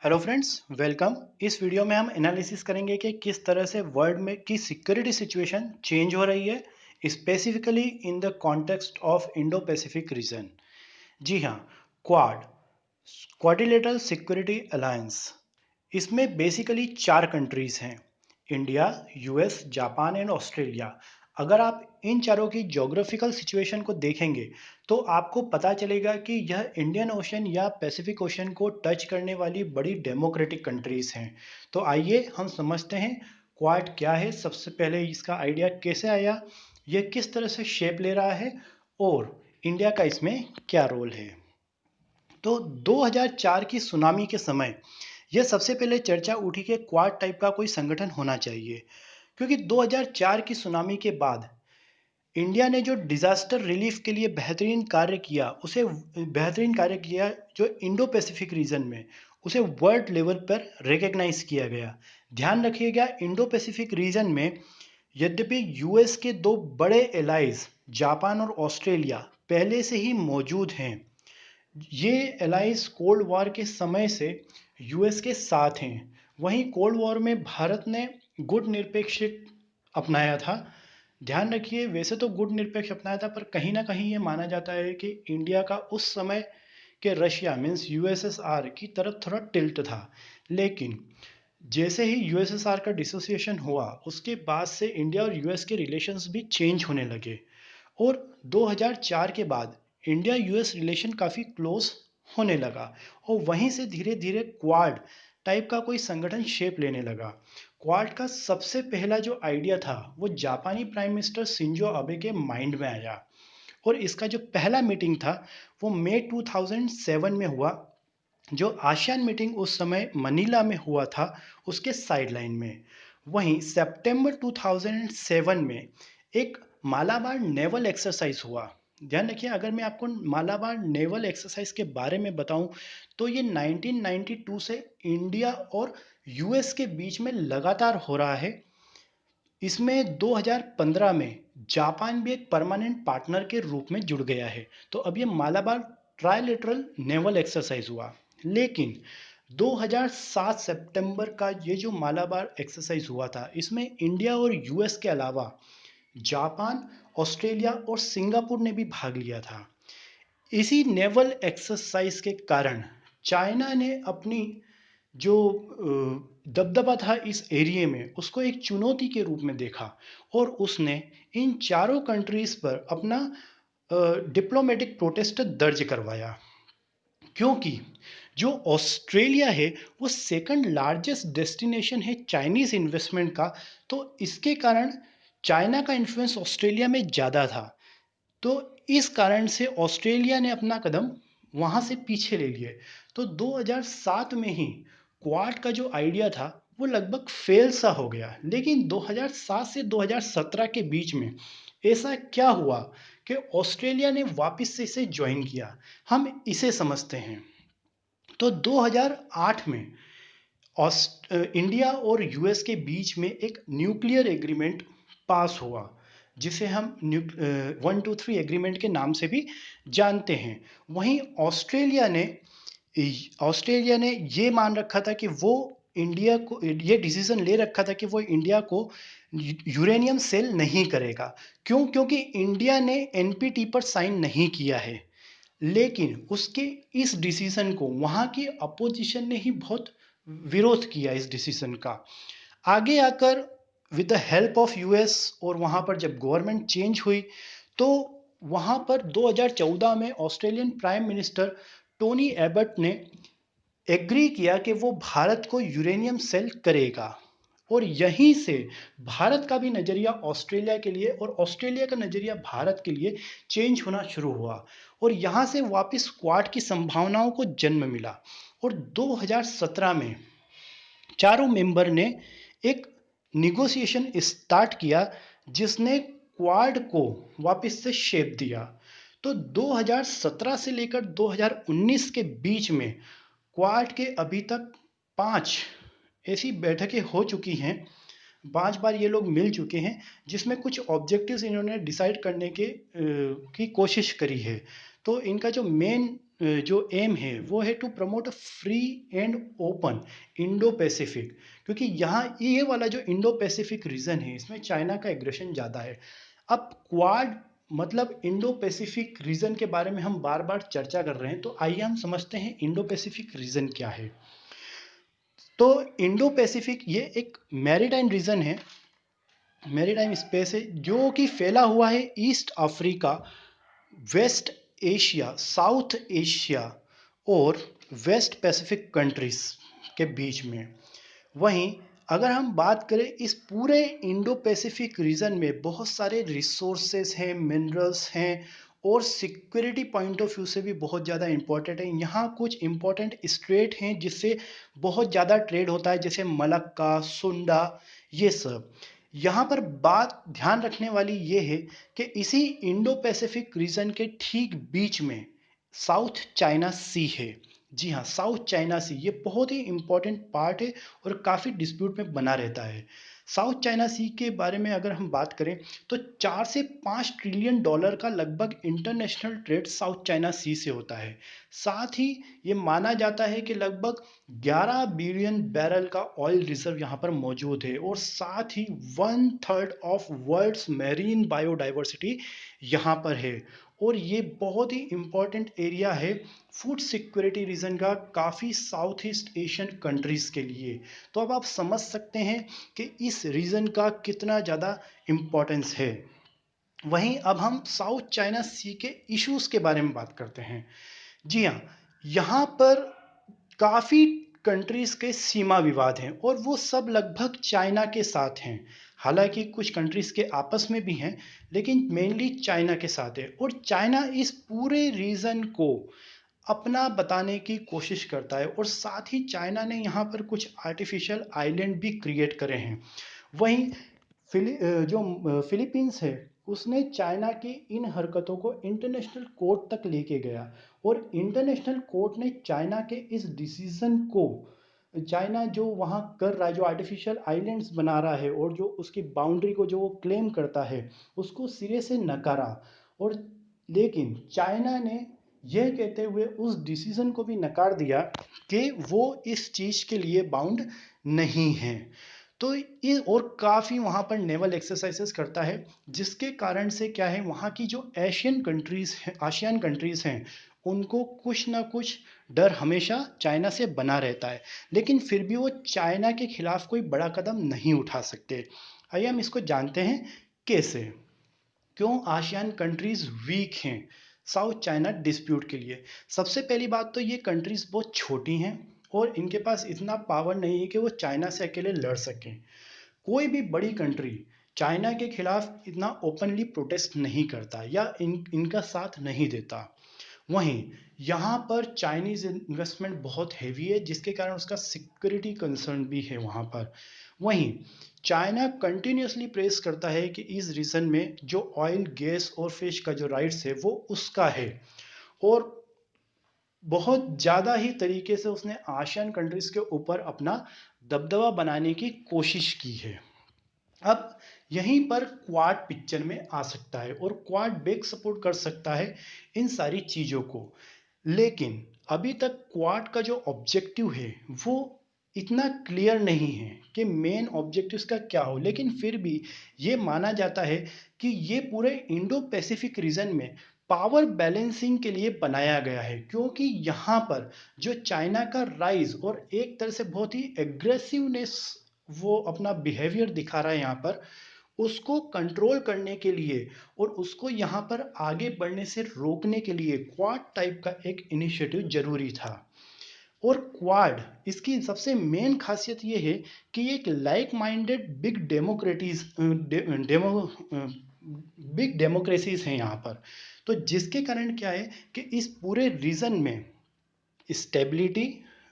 Hello friends, welcome. इस video में हम एनालिसिस करेंगे कि किस तरह से वर्ल्ड में की सिक्योरिटी सिचुएशन चेंज हो रही है, specifically in the context of Indo Pacific region. जी हाँ, क्वाड क्वाड्रिलेटरल सिक्योरिटी अलायंस, इसमें बेसिकली चार कंट्रीज हैं: India, US, Japan and Australia. अगर आप इन चारों की ज्योग्राफिकल सिचुएशन को देखेंगे तो आपको पता चलेगा कि यह इंडियन ओशन या पैसिफिक ओशन को टच करने वाली बड़ी डेमोक्रेटिक कंट्रीज हैं। तो आइए हम समझते हैं क्वाड क्या है। सबसे पहले इसका आइडिया कैसे आया, यह किस तरह से शेप ले रहा है और इंडिया का इसमें क्या रोल है। तो 2004 की सुनामी के समय यह सबसे पहले चर्चा उठी कि क्वाड टाइप का कोई संगठन होना चाहिए, क्योंकि 2004 की सुनामी के बाद इंडिया ने जो डिजास्टर रिलीफ के लिए बेहतरीन कार्य किया, जो इंडो पैसिफिक रीजन में, उसे वर्ल्ड लेवल पर रिकग्नाइज किया गया। ध्यान रखिएगा, इंडो पैसिफिक रीजन में यद्यपि यूएस के दो बड़े एलाइज जापान और ऑस्ट्रेलिया पहले से ही मौजूद हैं, ये एलाइज कोल्ड वॉर के समय से यूएस के साथ हैं। वहीं कोल्ड वॉर में भारत ने गुट निरपेक्ष अपनाया था। ध्यान रखिए, वैसे तो गुट निरपेक्ष अपनाया था, पर कहीं ना कहीं ये माना जाता है कि इंडिया का उस समय के रशिया मीन्स यूएसएसआर की तरफ थोड़ा टिल्ट था। लेकिन जैसे ही यूएसएसआर का डिसोसिएशन हुआ, उसके बाद से इंडिया और यूएस के रिलेशंस भी चेंज होने लगे और 2004 के बाद इंडिया यूएस रिलेशन काफ़ी क्लोज होने लगा और वहीं से धीरे धीरे क्वाड टाइप का कोई संगठन शेप लेने लगा। क्वाड का सबसे पहला जो आइडिया था वो जापानी प्राइम मिनिस्टर शिंजो अबे के माइंड में आया और इसका जो पहला मीटिंग था वो मई 2007 में हुआ। जो आसियान मीटिंग उस समय मनीला में हुआ था, उसके साइडलाइन में। वहीं सितंबर 2007 में एक मालाबार नेवल एक्सरसाइज हुआ। ध्यान रखिए, अगर मैं आपको मालाबार नेवल एक्सरसाइज के बारे में बताऊं तो ये 1992 से इंडिया और यूएस के बीच में लगातार हो रहा है। इसमें 2015 में जापान भी एक परमानेंट पार्टनर के रूप में जुड़ गया है। तो अब ये मालाबार ट्राइलेटरल नेवल एक्सरसाइज हुआ। लेकिन 2007 सितंबर का ये जो मालाबार एक्सरसाइज हुआ था, इसमें इंडिया और यूएस के अलावा जापान, ऑस्ट्रेलिया और सिंगापुर ने भी भाग लिया था। इसी नेवल एक्सरसाइज के कारण चाइना ने अपनी जो दबदबा था इस एरिया में, उसको एक चुनौती के रूप में देखा और उसने इन चारों कंट्रीज पर अपना डिप्लोमेटिक प्रोटेस्ट दर्ज करवाया। क्योंकि जो ऑस्ट्रेलिया है वो सेकंड लार्जेस्ट डेस्टिनेशन है चाइनीज इन्वेस्टमेंट का, तो इसके कारण चाइना का इन्फ्लुएंस ऑस्ट्रेलिया में ज़्यादा था। तो इस कारण से ऑस्ट्रेलिया ने अपना कदम वहां से पीछे ले लिए। तो 2007 में ही क्वाड का जो आइडिया था वो लगभग फेल सा हो गया। लेकिन 2007 से 2017 के बीच में ऐसा क्या हुआ कि ऑस्ट्रेलिया ने वापस से इसे ज्वाइन किया, हम इसे समझते हैं। तो 2008 में इंडिया और यूएस के बीच में एक न्यूक्लियर एग्रीमेंट पास हुआ, जिसे हम 123 एग्रीमेंट के नाम से भी जानते हैं। वहीं ऑस्ट्रेलिया ने ये मान रखा था कि वो इंडिया को, ये डिसीजन ले रखा था कि वो इंडिया को यूरेनियम सेल नहीं करेगा। क्यों? क्योंकि इंडिया ने एनपीटी पर साइन नहीं किया है। लेकिन उसके इस डिसीजन को वहाँ की अपोजिशन ने ही बहुत विरोध किया इस डिसीजन का। आगे आकर with the help of US और वहाँ पर जब गवर्नमेंट चेंज हुई तो वहाँ पर 2014 में Australian prime minister Tony Abbott ने एग्री किया कि वो भारत को यूरेनियम सेल करेगा। और यहीं से भारत का भी नज़रिया ऑस्ट्रेलिया के लिए और ऑस्ट्रेलिया का नज़रिया भारत के लिए चेंज होना शुरू हुआ और यहाँ से वापस क्वाड की संभावनाओं को जन्म मिला। और 2017 में चारों मेंबर ने एक निगोशिएशन स्टार्ट किया जिसने क्वाड को वापस से शेप दिया। तो 2017 से लेकर 2019 के बीच में क्वाड के अभी तक 5 ऐसी बैठकें हो चुकी हैं, 5 बार ये लोग मिल चुके हैं, जिसमें कुछ ऑब्जेक्टिव्स इन्होंने डिसाइड करने की कोशिश करी है। तो इनका जो मेन जो एम है वो है to promote a free and open Indo Pacific, क्योंकि यहाँ ये वाला जो इंडो पैसिफिक रीजन है इसमें चाइना का एग्रेशन ज़्यादा है। अब क्वाड मतलब इंडो पैसिफिक रीजन के बारे में हम बार बार चर्चा कर रहे हैं, तो आइए हम समझते हैं इंडो पैसिफिक रीजन क्या है। तो इंडो पैसिफिक ये एक मैरीटाइम रीजन है, मैरीटाइम स्पेस है जो कि फैला हुआ है East Africa, West Asia, South Asia और वेस्ट पैसिफिक कंट्रीज के बीच में। वहीं अगर हम बात करें इस पूरे इंडो पैसिफिक रीजन में बहुत सारे रिसोर्सेस हैं, मिनरल्स हैं और सिक्योरिटी पॉइंट ऑफ व्यू से भी बहुत ज़्यादा इंपॉर्टेंट है। यहाँ कुछ इंपॉर्टेंट स्ट्रेट हैं जिससे बहुत ज़्यादा ट्रेड होता है, जैसे मलक्का, सुंडा, ये सब। यहाँ पर बात ध्यान रखने वाली ये है कि इसी इंडो पैसिफिक रीजन के ठीक बीच में साउथ चाइना सी है। जी हाँ, साउथ चाइना सी ये बहुत ही इंपॉर्टेंट पार्ट है और काफ़ी डिस्प्यूट में बना रहता है। साउथ चाइना सी के बारे में अगर हम बात करें तो 4 से 5 ट्रिलियन डॉलर का लगभग इंटरनेशनल ट्रेड साउथ चाइना सी से होता है। साथ ही ये माना जाता है कि लगभग 11 बिलियन बैरल का ऑयल रिजर्व यहाँ पर मौजूद है और साथ ही 1/3 ऑफ वर्ल्ड्स मैरीन बायोडाइवर्सिटी यहाँ पर है। और ये बहुत ही इम्पॉर्टेंट एरिया है फूड सिक्योरिटी रीजन का काफ़ी साउथ ईस्ट एशियन कंट्रीज के लिए। तो अब आप समझ सकते हैं कि इस रीजन का कितना ज़्यादा इम्पोर्टेंस है। वहीं अब हम साउथ चाइना सी के इश्यूज के बारे में बात करते हैं। जी हाँ, यहाँ पर काफ़ी कंट्रीज के सीमा विवाद हैं और वो सब लगभग चाइना के साथ हैं। हालांकि कुछ कंट्रीज के आपस में भी हैं, लेकिन मेनली चाइना के साथ है। और चाइना इस पूरे रीजन को अपना बताने की कोशिश करता है और साथ ही चाइना ने यहाँ पर कुछ आर्टिफिशियल आइलैंड भी क्रिएट करे हैं। वहीं फिलीपींस है उसने चाइना की इन हरकतों को इंटरनेशनल कोर्ट तक लेके गया और इंटरनेशनल कोर्ट ने चाइना के इस डिसीजन को, चाइना जो वहाँ कर रहा है, जो आर्टिफिशियल आइलैंड्स बना रहा है और जो उसकी बाउंड्री को जो वो क्लेम करता है, उसको सिरे से नकारा। और लेकिन चाइना ने यह कहते हुए उस डिसीजन को भी नकार दिया कि वो इस चीज़ के लिए बाउंड नहीं है। तो ये और काफ़ी वहाँ पर नेवल एक्सरसाइजेस करता है, जिसके कारण से क्या है, वहाँ की जो एशियन कंट्रीज़ हैं, आसियान कंट्रीज़ हैं, उनको कुछ ना कुछ डर हमेशा चाइना से बना रहता है। लेकिन फिर भी वो चाइना के खिलाफ कोई बड़ा कदम नहीं उठा सकते। आइए हम इसको जानते हैं कैसे, क्यों आसियान कंट्रीज़ वीक हैं साउथ चाइना डिस्प्यूट के लिए। सबसे पहली बात तो ये कंट्रीज़ बहुत छोटी हैं और इनके पास इतना पावर नहीं है कि वो चाइना से अकेले लड़ सकें। कोई भी बड़ी कंट्री चाइना के खिलाफ इतना ओपनली प्रोटेस्ट नहीं करता या इनका साथ नहीं देता। वहीं यहाँ पर चाइनीज़ इन्वेस्टमेंट बहुत हैवी है, जिसके कारण उसका सिक्योरिटी कंसर्न भी है वहाँ पर। वहीं चाइना कंटिन्यूसली प्रेस करता है कि इस रीजन में जो ऑयल, गैस और फिश का जो राइट्स है वो उसका है और बहुत ज़्यादा ही तरीके से उसने आसियान कंट्रीज के ऊपर अपना दबदबा बनाने की कोशिश की है। अब यहीं पर क्वाड पिक्चर में आ सकता है और क्वाड बैक सपोर्ट कर सकता है इन सारी चीज़ों को। लेकिन अभी तक क्वाड का जो ऑब्जेक्टिव है वो इतना क्लियर नहीं है कि मेन ऑब्जेक्टिव का क्या हो। लेकिन फिर भी ये माना जाता है कि ये पूरे इंडो पैसिफिक रीजन में पावर बैलेंसिंग के लिए बनाया गया है, क्योंकि यहाँ पर जो चाइना का राइज और एक तरह से बहुत ही एग्रेसिवनेस वो अपना बिहेवियर दिखा रहा है यहाँ पर, उसको कंट्रोल करने के लिए और उसको यहाँ पर आगे बढ़ने से रोकने के लिए क्वाड टाइप का एक इनिशिएटिव जरूरी था। और क्वाड इसकी सबसे मेन खासियत ये है कि ये एक लाइक माइंडेड बिग डेमोक्रेसीज हैं यहाँ पर। तो जिसके कारण क्या है कि इस पूरे रीजन में स्टेबिलिटी,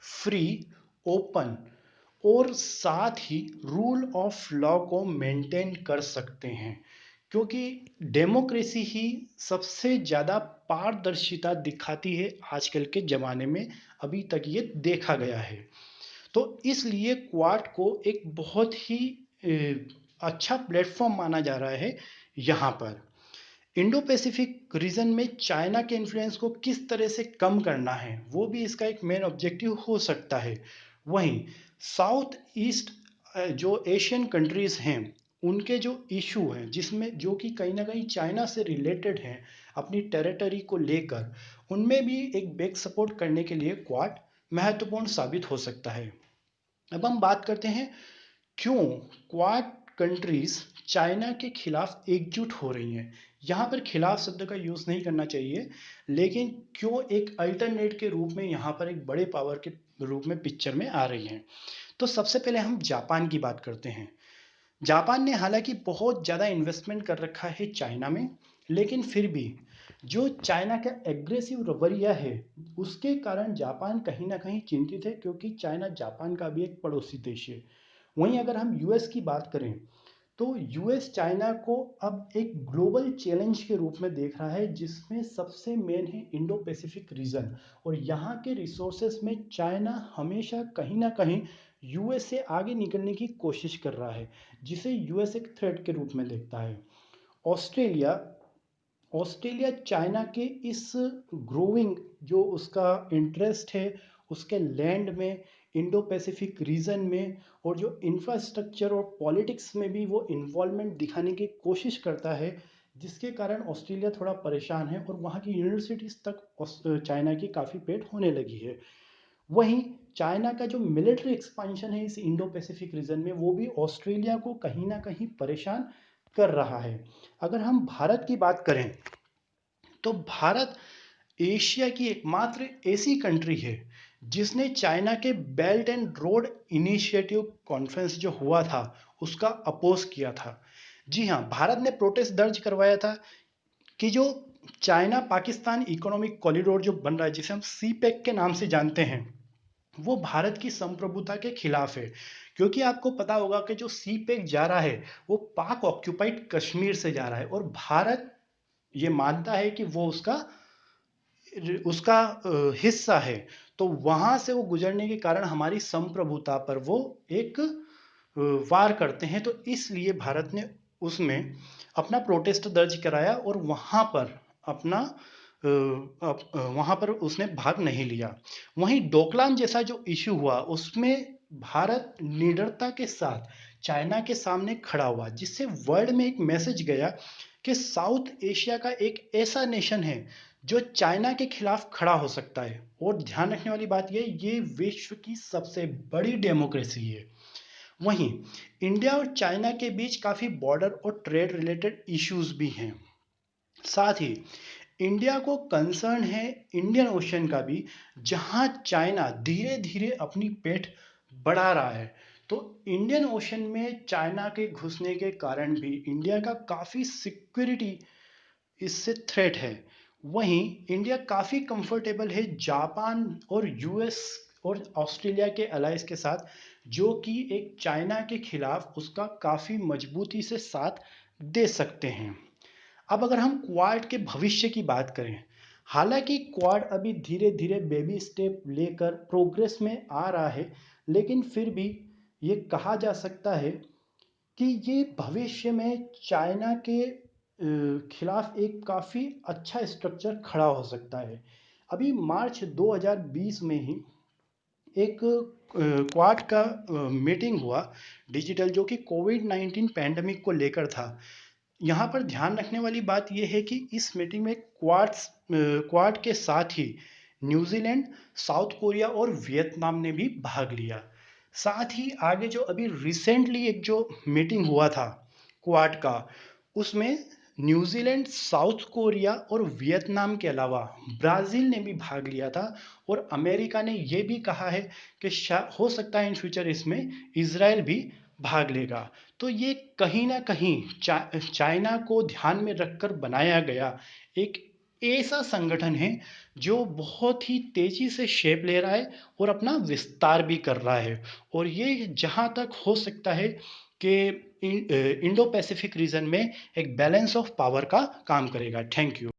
फ्री, ओपन और साथ ही रूल ऑफ लॉ को मेंटेन कर सकते हैं, क्योंकि डेमोक्रेसी ही सबसे ज़्यादा पारदर्शिता दिखाती है आजकल के ज़माने में, अभी तक ये देखा गया है। तो इसलिए क्वाड को एक बहुत ही अच्छा प्लेटफॉर्म माना जा रहा है यहाँ पर। इंडो पैसिफिक रीजन में चाइना के इन्फ्लुएंस को किस तरह से कम करना है, वो भी इसका एक मेन ऑब्जेक्टिव हो सकता है। वहीं साउथ ईस्ट जो एशियन कंट्रीज हैं, उनके जो इशू हैं जिसमें जो कि कहीं ना कहीं चाइना से रिलेटेड हैं अपनी टेरिटरी को लेकर, उनमें भी एक बैक सपोर्ट करने के लिए क्वाड महत्वपूर्ण साबित हो सकता है। अब हम बात करते हैं क्यों क्वाड कंट्रीज चाइना के खिलाफ एकजुट हो रही हैं। यहाँ पर खिलाफ शब्द का यूज नहीं करना चाहिए, लेकिन क्यों एक अल्टरनेट के रूप में यहाँ पर एक बड़े पावर के रूप में पिक्चर में आ रही हैं। तो सबसे पहले हम जापान की बात करते हैं। जापान ने हालांकि बहुत ज़्यादा इन्वेस्टमेंट कर रखा है चाइना में, लेकिन फिर भी जो चाइना का एग्रेसिव रवैया है उसके कारण जापान कहीं ना कहीं चिंतित है, क्योंकि चाइना जापान का भी एक पड़ोसी देश है। वहीं अगर हम यूएस की बात करें तो यूएस चाइना को अब एक ग्लोबल चैलेंज के रूप में देख रहा है, जिसमें सबसे मेन है इंडो पैसिफिक रीजन। और यहाँ के रिसोर्सेस में चाइना हमेशा कहीं ना कहीं यूएस से आगे निकलने की कोशिश कर रहा है, जिसे यूएस एक थ्रेट के रूप में देखता है। ऑस्ट्रेलिया ऑस्ट्रेलिया चाइना के इस ग्रोइंग जो उसका इंटरेस्ट है उसके लैंड में, इंडो पैसिफिक रीजन में, और जो इंफ्रास्ट्रक्चर और पॉलिटिक्स में भी वो इन्वॉल्वमेंट दिखाने की कोशिश करता है, जिसके कारण ऑस्ट्रेलिया थोड़ा परेशान है और वहाँ की यूनिवर्सिटीज़ तक चाइना की काफ़ी पेट होने लगी है। वहीं चाइना का जो मिलिट्री एक्सपांशन है इस इंडो पैसिफिक रीजन में, वो भी ऑस्ट्रेलिया को कहीं ना कहीं परेशान कर रहा है। अगर हम भारत की बात करें तो भारत एशिया की एकमात्र ऐसी कंट्री है जिसने चाइना के belt and road initiative conference जो हुआ था उसका अपोज किया था। जी हाँ, भारत ने प्रोटेस्ट दर्ज करवाया था कि जो चाइना पाकिस्तान इकोनॉमिक कॉरिडोर जो बन रहा है, जिसे हम सी पैक के नाम से जानते हैं, वो भारत की संप्रभुता के खिलाफ है। क्योंकि आपको पता होगा कि जो सी पैक जा रहा है वो पाक ऑक्यूपाइड कश्मीर से जा रहा है, और भारत ये मानता है कि वो उसका उसका हिस्सा है। तो वहां से वो गुजरने के कारण हमारी संप्रभुता पर वो एक वार करते हैं। तो इसलिए भारत ने उसमें अपना प्रोटेस्ट दर्ज कराया और वहां पर अपना वहां पर उसने भाग नहीं लिया। वहीं डोकलाम जैसा जो इशू हुआ उसमें भारत निडरता के साथ चाइना के सामने खड़ा हुआ, जिससे वर्ल्ड में एक मैसेज गया कि साउथ एशिया का एक ऐसा नेशन है जो चाइना के खिलाफ खड़ा हो सकता है। और ध्यान रखने वाली बात यह, ये विश्व की सबसे बड़ी डेमोक्रेसी है। वहीं इंडिया और चाइना के बीच काफ़ी बॉर्डर और ट्रेड रिलेटेड इश्यूज भी हैं। साथ ही इंडिया को कंसर्न है इंडियन ओशन का भी, जहां चाइना धीरे धीरे अपनी पेठ बढ़ा रहा है। तो इंडियन ओशन में चाइना के घुसने के कारण भी इंडिया का काफ़ी सिक्योरिटी इससे थ्रेट है। वहीं इंडिया काफ़ी कंफर्टेबल है जापान और यूएस और ऑस्ट्रेलिया के अलायंस के साथ, जो कि एक चाइना के खिलाफ उसका काफ़ी मजबूती से साथ दे सकते हैं। अब अगर हम क्वाड के भविष्य की बात करें, हालांकि क्वाड अभी धीरे धीरे बेबी स्टेप लेकर प्रोग्रेस में आ रहा है, लेकिन फिर भी ये कहा जा सकता है कि ये भविष्य में चाइना के खिलाफ एक काफ़ी अच्छा स्ट्रक्चर खड़ा हो सकता है। अभी मार्च 2020 में ही एक क्वाड का मीटिंग हुआ डिजिटल, जो कि कोविड-19 पैंडेमिक को लेकर था। यहाँ पर ध्यान रखने वाली बात यह है कि इस मीटिंग में क्वाड के साथ ही न्यूजीलैंड, साउथ कोरिया और वियतनाम ने भी भाग लिया। साथ ही आगे जो अभी रिसेंटली एक जो मीटिंग हुआ था क्वाड का, उसमें न्यूजीलैंड, साउथ कोरिया और वियतनाम के अलावा ब्राज़ील ने भी भाग लिया था। और अमेरिका ने ये भी कहा है कि हो सकता है इन फ्यूचर इसमें इजराइल भी भाग लेगा। तो ये कहीं ना कहीं चाइना को ध्यान में रखकर बनाया गया एक ऐसा संगठन है जो बहुत ही तेजी से शेप ले रहा है और अपना विस्तार भी कर रहा है। और ये जहाँ तक हो सकता है कि इंडो पैसिफिक रीजन में एक बैलेंस ऑफ पावर का काम करेगा। Thank you.